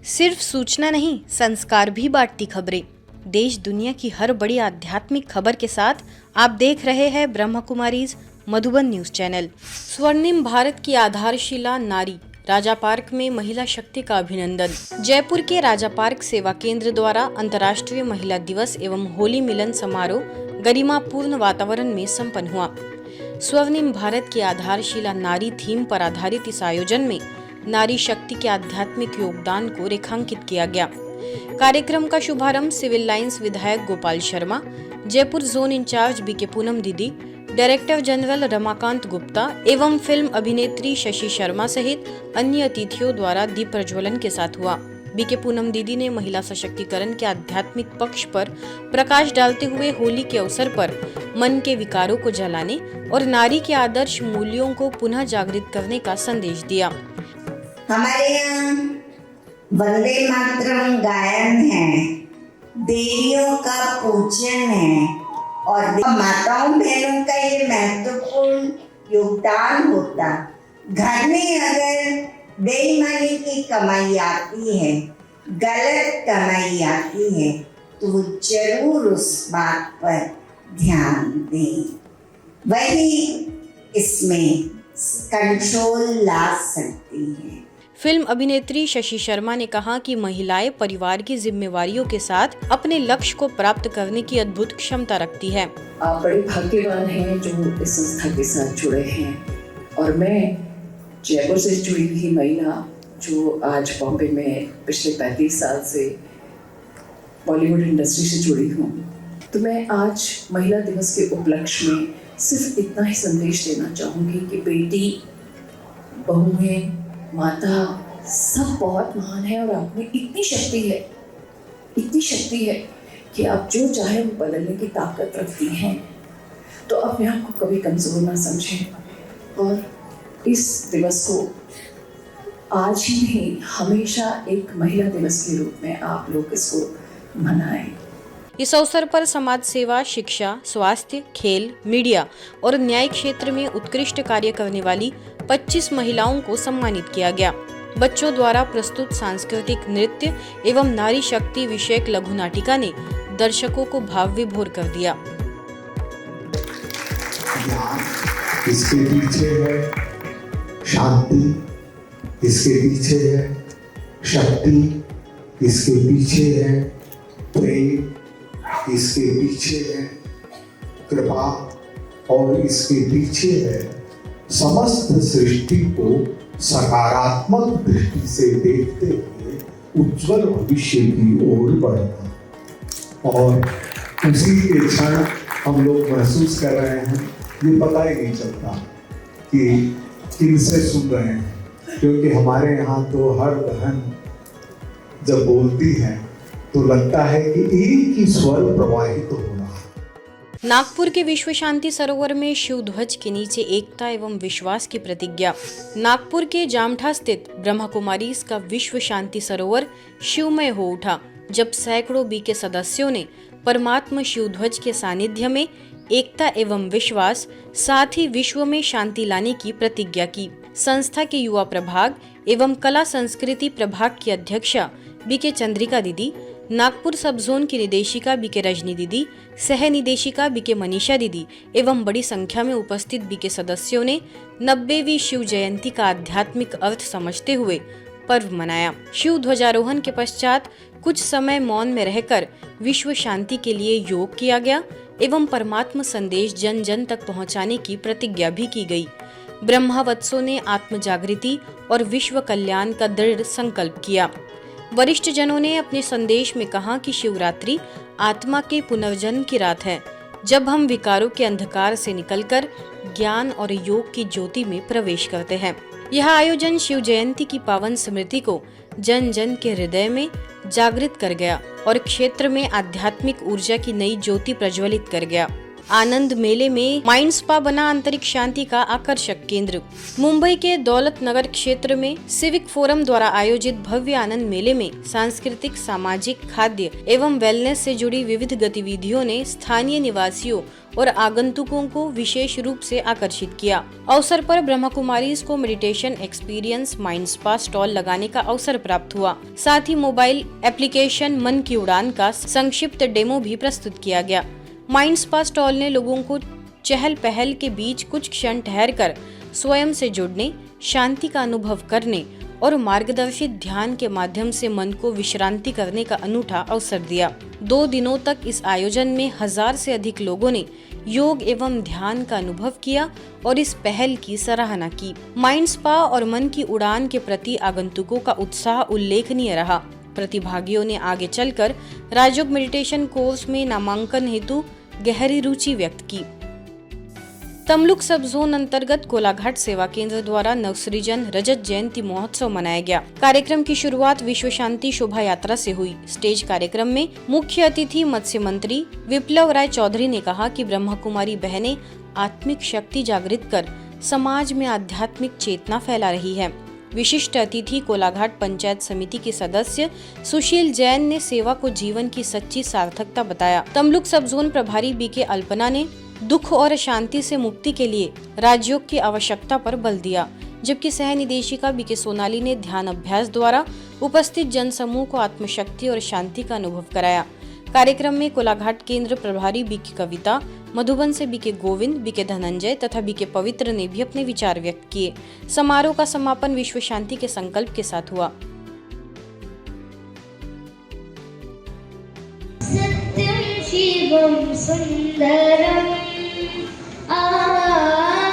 सिर्फ सूचना नहीं, संस्कार भी बांटती खबरें। देश दुनिया की हर बड़ी आध्यात्मिक खबर के साथ आप देख रहे हैं ब्रह्म कुमारीज मधुबन न्यूज चैनल। स्वर्णिम भारत की आधारशिला नारी, राजा पार्क में महिला शक्ति का अभिनंदन। जयपुर के राजा पार्क सेवा केंद्र द्वारा अंतर्राष्ट्रीय महिला दिवस एवं होली मिलन समारोह गरिमापूर्ण वातावरण में संपन्न हुआ। स्वर्णिम भारत की आधारशिला नारी थीम पर आधारित इस आयोजन में नारी शक्ति के आध्यात्मिक योगदान को रेखांकित किया गया। कार्यक्रम का शुभारंभ सिविल लाइंस विधायक Gopal Sharma, Jaipur zone in charge BK Poonam दीदी, डायरेक्टर जनरल रमाकांत गुप्ता एवं फिल्म अभिनेत्री शशि शर्मा सहित अन्य अतिथियों द्वारा दीप प्रज्वलन के साथ हुआ। बीके पूनम दीदी ने महिला सशक्तिकरण के आध्यात्मिक पक्ष पर प्रकाश डालते हुए होली के अवसर पर मन के विकारों को जलाने और नारी के आदर्श मूल्यों को पुनः जागृत करने का संदेश दिया। हमारे यहाँ वंदे मातरम गायन है, देवियों का पूजन है और माताओं बहनों का ये महत्वपूर्ण योगदान होता। घर में अगर बेईमानी की कमाई आती है, गलत कमाई आती है, तो जरूर उस बात पर ध्यान दें। वही इसमें कंट्रोल ला सकती है। फिल्म अभिनेत्री शशि शर्मा ने कहा कि महिलाएं परिवार की जिम्मेवारियों के साथ अपने लक्ष्य को प्राप्त करने की अद्भुत क्षमता रखती है। आप बड़े भाग्यवान हैं जो इस संस्था के साथ जुड़े हैं और मैं जयपुर से जुड़ी हुई महिला जो आज बॉम्बे में पिछले 35 साल से बॉलीवुड इंडस्ट्री से जुड़ी हूँ, तो मैं आज महिला दिवस के उपलक्ष्य में सिर्फ इतना ही संदेश देना चाहूँगी कि बेटी, बहुएं, माता सब बहुत महान है और आप में इतनी शक्ति है कि आप जो चाहे वो बदलने की ताकत रखती हैं। तो अपने आप को कभी कमज़ोर ना समझें और इस दिवस को आज ही नहीं, हमेशा एक महिला दिवस के रूप में आप लोग इसको मनाएं। इस अवसर पर समाज सेवा, शिक्षा, स्वास्थ्य, खेल, मीडिया और न्याय क्षेत्र में उत्कृष्ट कार्य करने वाली 25 महिलाओं को सम्मानित किया गया। बच्चों द्वारा प्रस्तुत सांस्कृतिक नृत्य एवं नारी शक्ति विषयक लघु नाटिका ने दर्शकों को भाव विभोर कर दिया। इसके पीछे है शांति, इसके पीछे है शक्ति, इसके पीछे है प्रेम, इसके पीछे है कृपा और इसके पीछे है समस्त सृष्टि को सकारात्मक दृष्टि से देखते हुए उज्जवल भविष्य की ओर बढ़ना। और उसी के क्षण हम लोग महसूस कर रहे हैं, ये पता ही नहीं चलता कि किनसे सुन रहे हैं, क्योंकि हमारे यहाँ तो हर बहन जब बोलती है तो लगता है कि एक ही स्वर प्रवाहित हो रहा है। नागपुर के विश्व शांति सरोवर में शिव ध्वज के नीचे एकता एवं विश्वास की प्रतिज्ञा। नागपुर के जामठा स्थित ब्रह्म कुमारीज का विश्व शांति सरोवर शिवमय हो उठा, जब सैकड़ों बीके सदस्यों ने परमात्मा शिव ध्वज के सानिध्य में एकता एवं विश्वास, साथ ही विश्व में शांति लाने की प्रतिज्ञा की। संस्था के युवा प्रभाग एवं कला संस्कृति प्रभाग की अध्यक्षा बीके चंद्रिका दीदी, नागपुर सब जोन की निदेशिका बीके रजनी दीदी, सह निदेशिका बीके मनीषा दीदी एवं बड़ी संख्या में उपस्थित बीके सदस्यों ने 90वीं शिव जयंती का आध्यात्मिक अर्थ समझते हुए पर्व मनाया। शिव ध्वजारोहण के पश्चात कुछ समय मौन में रहकर विश्व शांति के लिए योग किया गया एवं परमात्मा संदेश जन जन तक पहुंचाने की प्रतिज्ञा भी की गई। ब्रह्मवत्सों ने आत्म जागृति और विश्व कल्याण का दृढ़ संकल्प किया। वरिष्ठ जनों ने अपने संदेश में कहा कि शिवरात्रि आत्मा के पुनर्जन्म की रात है, जब हम विकारों के अंधकार से निकलकर ज्ञान और योग की ज्योति में प्रवेश करते हैं। यह आयोजन शिव जयंती की पावन स्मृति को जन जन के हृदय में जागृत कर गया और क्षेत्र में आध्यात्मिक ऊर्जा की नई ज्योति प्रज्वलित कर गया। आनंद मेले में माइंड स्पा बना आंतरिक शांति का आकर्षक केंद्र। मुंबई के दौलत नगर क्षेत्र में सिविक फोरम द्वारा आयोजित भव्य आनंद मेले में सांस्कृतिक, सामाजिक, खाद्य एवं वेलनेस से जुड़ी विविध गतिविधियों ने स्थानीय निवासियों और आगंतुकों को विशेष रूप से आकर्षित किया। अवसर पर ब्रह्मा कुमारीज को meditation experience mind spa stall लगाने का अवसर प्राप्त हुआ। साथ ही मोबाइल एप्लीकेशन मन की उड़ान का संक्षिप्त डेमो भी प्रस्तुत किया गया। माइंड स्पा स्टॉल ने लोगों को चहल पहल के बीच कुछ क्षण ठहरकर स्वयं से जुड़ने, शांति का अनुभव करने और मार्गदर्शित ध्यान के माध्यम से मन को विश्रांति करने का अनूठा अवसर दिया। 2 दिनों तक इस आयोजन में 1000 से अधिक लोगों ने योग एवं ध्यान का अनुभव किया और इस पहल की सराहना की। माइंड स्पा और मन की उड़ान के प्रति आगंतुकों का उत्साह उल्लेखनीय रहा। प्रतिभागियों ने आगे चलकर राजयोग मेडिटेशन कोर्स में नामांकन हेतु गहरी रुचि व्यक्त की। तमलुक सब जोन अंतर्गत कोलाघाट सेवा केंद्र द्वारा नवसृजन रजत जयंती महोत्सव मनाया गया। कार्यक्रम की शुरुआत विश्व शांति शोभा यात्रा से हुई। स्टेज कार्यक्रम में मुख्य अतिथि मत्स्य मंत्री विप्लव राय चौधरी ने कहा कि ब्रह्मा कुमारी बहनें आत्मिक शक्ति जागृत कर समाज में आध्यात्मिक चेतना फैला रही है। विशिष्ट अतिथि कोलाघाट पंचायत समिति के सदस्य सुशील जैन ने सेवा को जीवन की सच्ची सार्थकता बताया। तमलुक सब जोन प्रभारी बीके अल्पना ने दुख और शांति से मुक्ति के लिए राजयोग की आवश्यकता पर बल दिया, जबकि सह निदेशिका बीके सोनाली ने ध्यान अभ्यास द्वारा उपस्थित जनसमूह को आत्मशक्ति और शांति का अनुभव कराया। कार्यक्रम में कोलाघाट केंद्र प्रभारी बीके कविता, मधुबन से बीके गोविंद, बीके धनंजय तथा बीके पवित्र ने भी अपने विचार व्यक्त किए। समारोह का समापन विश्व शांति के संकल्प के साथ हुआ। सत्यं शिवं सुंदरम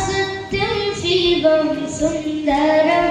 सत्यं शिवं सुंदरम।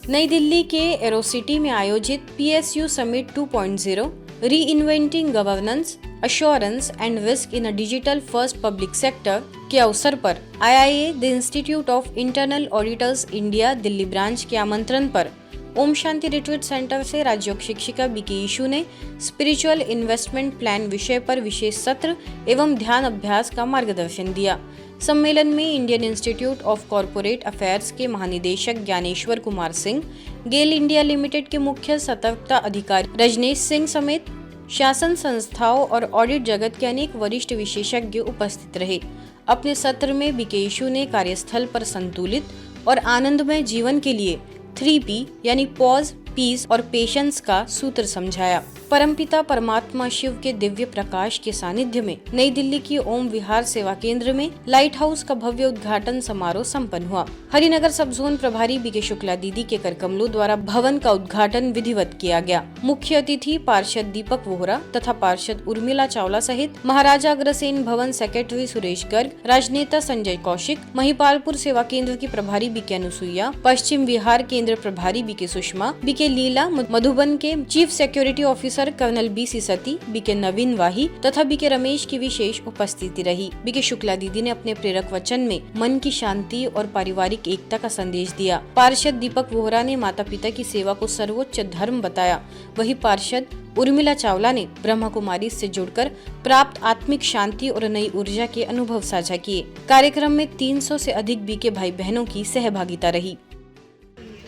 नई दिल्ली के एरोसिटी में आयोजित PSU समिट 2.0 री inventing governance, assurance and risk in a digital first public sector के अवसर पर IIA the institute of internal auditors India Delhi branch के आमंत्रण पर ओम शांति रिट्रीट सेंटर से राजयोग शिक्षिका बीके ईशू ने स्पिरिचुअल इन्वेस्टमेंट प्लान विषय पर विशेष सत्र एवं ध्यान अभ्यास का मार्गदर्शन दिया। सम्मेलन में Indian institute of corporate affairs के महानिदेशक ज्ञानेश्वर कुमार सिंह, गेल इंडिया लिमिटेड के मुख्य सतर्कता अधिकारी रजनीश सिंह समेत शासन संस्थाओं और ऑडिट जगत के अनेक वरिष्ठ विशेषज्ञ उपस्थित रहे। अपने सत्र में बीके ईशू ने कार्यस्थल पर संतुलित और आनंदमय जीवन के लिए 3P यानी पॉज, पीस और पेशेंस का सूत्र समझाया। परमपिता परमात्मा शिव के दिव्य प्रकाश के सानिध्य में नई दिल्ली की ओम विहार सेवा केंद्र में लाइट हाउस का भव्य उद्घाटन समारोह संपन्न हुआ। हरिनगर सब जोन प्रभारी बीके शुक्ला दीदी के करकमलों द्वारा भवन का उद्घाटन विधिवत किया गया। मुख्य अतिथि पार्षद दीपक वोहरा तथा पार्षद उर्मिला चावला सहित महाराजा अग्रसेन भवन सेक्रेटरी सुरेश गर्ग, राजनेता संजय कौशिक, महिपालपुर सेवा केंद्र की प्रभारी बीके अनुसुईया, पश्चिम विहार केंद्र प्रभारी बीके सुषमा, बीके लीला, मधुबन के chief security officer colonel BC Sati, BK Naveen Wahi तथा बीके रमेश की विशेष उपस्थिति रही। बीके शुक्ला दीदी ने अपने प्रेरक वचन में मन की शांति और पारिवारिक एकता का संदेश दिया। पार्षद दीपक वोहरा ने माता पिता की सेवा को सर्वोच्च धर्म बताया। वही पार्षद उर्मिला चावला ने ब्रह्मा कुमारी से जुड़कर प्राप्त आत्मिक शांति और नई ऊर्जा के अनुभव साझा किए। कार्यक्रम में 300 से अधिक बीके भाई बहनों की सहभागिता रही।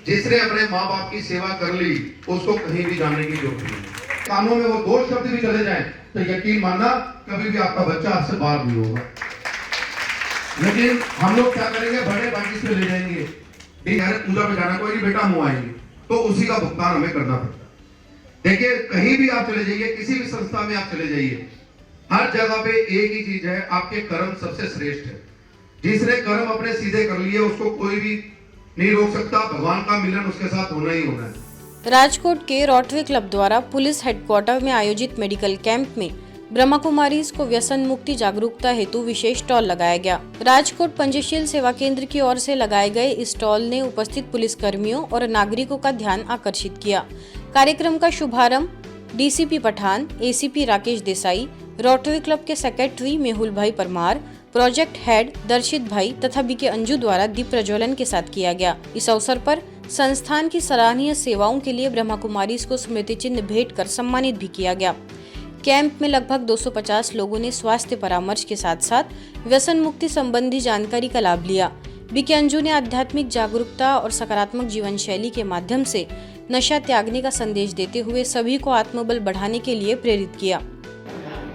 जिसने अपने माँ बाप की सेवा कर ली उसको कहीं भी जाने की जरूरत नहीं। कानों में वो 2 शब्द भी चले जाएं तो यकीन मानना कभी भी आपका बच्चा आपसे बाहर नहीं होगा। लेकिन हम लोग क्या करेंगे, बड़े बाकी से ले जाएंगे, पूजा पे जाना, कोई नहीं बेटा मुँह आएंगे, तो उसी का भुगतान हमें करना पड़ता है। देखिए कहीं भी आप चले जाइए, किसी भी संस्था में आप चले जाइए, हर जगह पे एक ही चीज है, आपके कर्म सबसे श्रेष्ठ है। जिसने कर्म अपने सीधे कर लिए उसको कोई भी नहीं रोक सकता, भगवान का मिलन उसके साथ होना ही होना है। राजकोट के रोटरी क्लब द्वारा पुलिस हेडक्वार्टर में आयोजित मेडिकल कैंप में ब्रह्मा कुमारीज को व्यसन मुक्ति जागरूकता हेतु विशेष स्टॉल लगाया गया। राजकोट पंचशील सेवा केंद्र की ओर से लगाए गए इस स्टॉल ने उपस्थित पुलिस कर्मियों और नागरिकों का ध्यान आकर्षित किया। कार्यक्रम का शुभारंभ DCP Pathan, ACP Rakesh Desai, rotary club के secretary Mehul bhai Parmar, project head दर्शित भाई तथा बीके अंजू द्वारा दीप प्रज्वलन के साथ किया गया। इस अवसर पर संस्थान की सराहनीय सेवाओं के लिए ब्रह्मा कुमारीज को स्मृति चिन्ह भेंट कर सम्मानित भी किया गया। कैंप में लगभग 250 लोगों ने स्वास्थ्य परामर्श के साथ साथ व्यसन मुक्ति संबंधी जानकारी का लाभ लिया। बीके अंजू ने आध्यात्मिक जागरूकता और सकारात्मक जीवन शैली के माध्यम से नशा त्यागने का संदेश देते हुए सभी को आत्मबल बढ़ाने के लिए प्रेरित किया।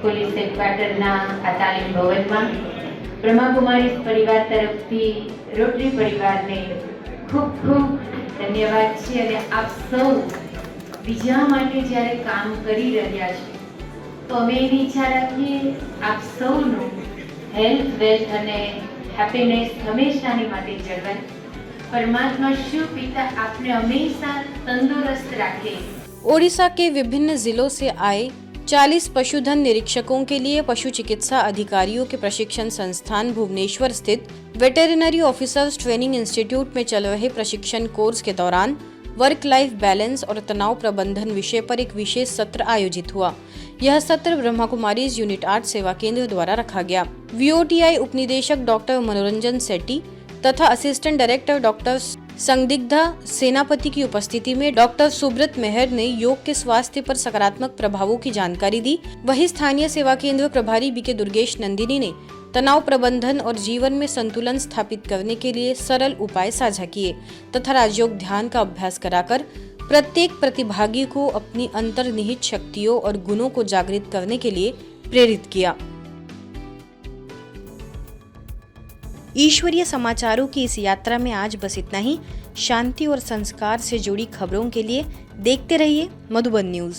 પોલીસ હેડક્વાર્ટરના આ તાલીમ ભવનમાં બ્રહ્માકુમારીઝ પરિવાર તરફથી રોટરી પરિવારને ખૂબ ખૂબ ધન્યવાદ છે અને આપ સૌ બીજા માટે જ્યારે કામ કરી રહ્યા છો તો અમે એવી ઈચ્છા રાખીએ આપ સૌનું હેલ્થ વેલ્થ અને હેપીનેસ હંમેશાની માટે જળવાય। પરમાત્મા શિવ પિતા આપને હંમેશા તંદુરસ્ત राखे। ओडिशा के विभिन्न जिलों से आए 40 पशुधन निरीक्षकों के लिए पशु चिकित्सा अधिकारियों के प्रशिक्षण संस्थान भुवनेश्वर स्थित वेटेरिनरी ऑफिसर्स ट्रेनिंग इंस्टीट्यूट में चल रहे प्रशिक्षण कोर्स के दौरान वर्क लाइफ बैलेंस और तनाव प्रबंधन विषय पर एक विशेष सत्र आयोजित हुआ। यह सत्र ब्रह्मा कुमारीज यूनिट 8 सेवा केंद्र द्वारा रखा गया। वीओटीआई उपनिदेशक डॉक्टर मनोरंजन सेट्टी तथा असिस्टेंट डायरेक्टर डॉक्टर संदिग्धा सेनापति की उपस्थिति में डॉक्टर सुब्रत मेहर ने योग के स्वास्थ्य पर सकारात्मक प्रभावों की जानकारी दी। वहीं स्थानीय सेवा केंद्र प्रभारी बीके दुर्गेश नंदिनी ने तनाव प्रबंधन और जीवन में संतुलन स्थापित करने के लिए सरल उपाय साझा किए तथा राजयोग ध्यान का अभ्यास कराकर प्रत्येक प्रतिभागी को अपनी अंतर्निहित शक्तियों और गुणों को जागृत करने के लिए प्रेरित किया। ईश्वरीय समाचारों की इस यात्रा में आज बस इतना ही। शांति और संस्कार से जुड़ी खबरों के लिए देखते रहिए मधुबन न्यूज।